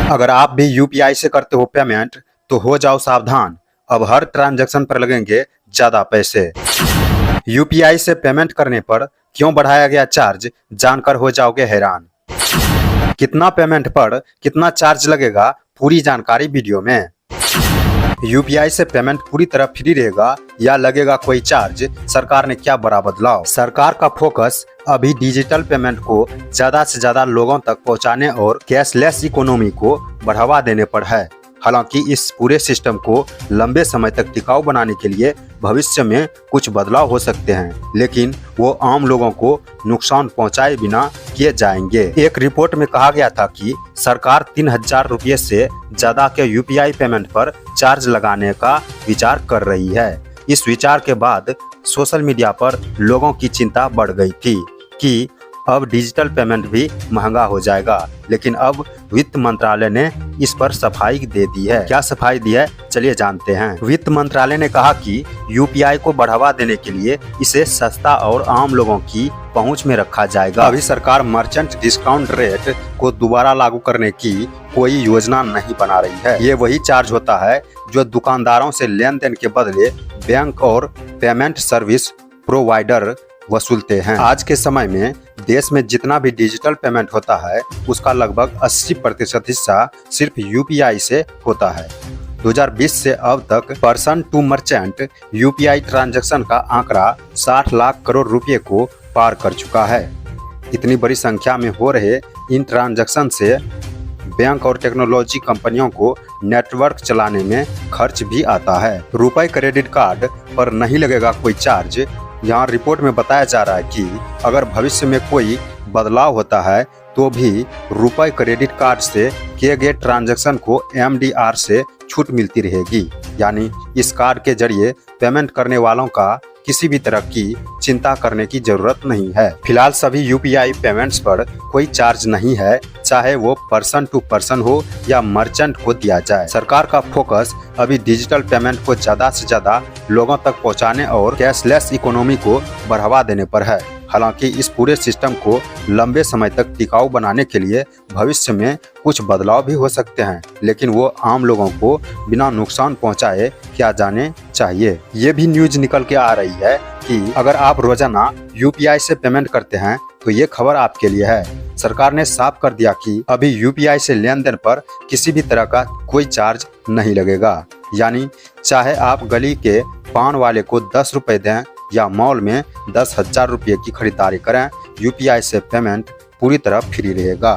अगर आप भी यूपीआई से करते हो पेमेंट तो हो जाओ सावधान, अब हर ट्रांजैक्शन पर लगेंगे ज्यादा पैसे। यूपीआई से पेमेंट करने पर क्यों बढ़ाया गया चार्ज, जानकर हो जाओगे हैरान। कितना पेमेंट पर कितना चार्ज लगेगा, पूरी जानकारी वीडियो में। यूपीआई से पेमेंट पूरी तरह फ्री रहेगा या लगेगा कोई चार्ज, सरकार ने क्या बड़ा बदलाव। सरकार का फोकस अभी डिजिटल पेमेंट को ज्यादा से ज्यादा लोगों तक पहुंचाने और कैशलेस इकोनॉमी को बढ़ावा देने पर है। हालांकि इस पूरे सिस्टम को लंबे समय तक टिकाऊ बनाने के लिए भविष्य में कुछ बदलाव हो सकते हैं, लेकिन वो आम लोगों को नुकसान पहुंचाए बिना किए जाएंगे। एक रिपोर्ट में कहा गया था कि सरकार 3000 रुपये से ज्यादा के यूपीआई पेमेंट पर चार्ज लगाने का विचार कर रही है। इस विचार के बाद सोशल मीडिया पर लोगों की चिंता बढ़ गई थी कि अब डिजिटल पेमेंट भी महंगा हो जाएगा, लेकिन अब वित्त मंत्रालय ने इस पर सफाई दे दी है। क्या सफाई दी है, चलिए जानते हैं। वित्त मंत्रालय ने कहा कि यूपीआई को बढ़ावा देने के लिए इसे सस्ता और आम लोगों की पहुंच में रखा जाएगा। अभी सरकार मर्चेंट डिस्काउंट रेट को दोबारा लागू करने की कोई योजना नहीं बना रही है। ये वही चार्ज होता है जो दुकानदारों से लेन देन के बदले बैंक और पेमेंट सर्विस प्रोवाइडर वसूलते हैं। आज के समय में देश में जितना भी डिजिटल पेमेंट होता है उसका लगभग 80% हिस्सा सिर्फ यूपीआई से होता है। 2020 से अब तक person to merchant UPI transaction का आंकड़ा 60 लाख करोड़ रुपए को पार कर चुका है। इतनी बड़ी संख्या में हो रहे इन ट्रांजैक्शन से बैंक और टेक्नोलॉजी कंपनियों को नेटवर्क चलाने में खर्च भी आता है। रुपए क्रेडिट कार्ड पर नहीं लगेगा कोई चार्ज। यहाँ रिपोर्ट में बताया जा रहा है कि अगर भविष्य में कोई बदलाव होता है तो भी रुपए क्रेडिट कार्ड से किए गए ट्रांजैक्शन को एमडीआर से छूट मिलती रहेगी, यानी इस कार्ड के जरिए पेमेंट करने वालों का किसी भी तरह की चिंता करने की जरूरत नहीं है। फिलहाल सभी यूपीआई पेमेंट्स पर कोई चार्ज नहीं है, चाहे वो पर्सन टू पर्सन हो या मर्चेंट को दिया जाए। सरकार का फोकस अभी डिजिटल पेमेंट को ज्यादा से ज्यादा लोगों तक पहुंचाने और कैशलेस इकोनॉमी को बढ़ावा देने पर है। हालांकि इस पूरे सिस्टम को लंबे समय तक टिकाऊ बनाने के लिए भविष्य में कुछ बदलाव भी हो सकते हैं, लेकिन वो आम लोगों को बिना नुकसान पहुंचाए किया जाने चाहिए। ये भी न्यूज निकल के आ रही है कि अगर आप रोजाना यूपीआई से पेमेंट करते हैं तो ये खबर आपके लिए है। सरकार ने साफ कर दिया कि अभी यूपीआई से लेन देन पर किसी भी तरह का कोई चार्ज नहीं लगेगा, यानी चाहे आप गली के पान वाले को 10 रुपए दें या मॉल में 10,000 रुपये की खरीदारी करें, यूपीआई से पेमेंट पूरी तरह फ्री रहेगा।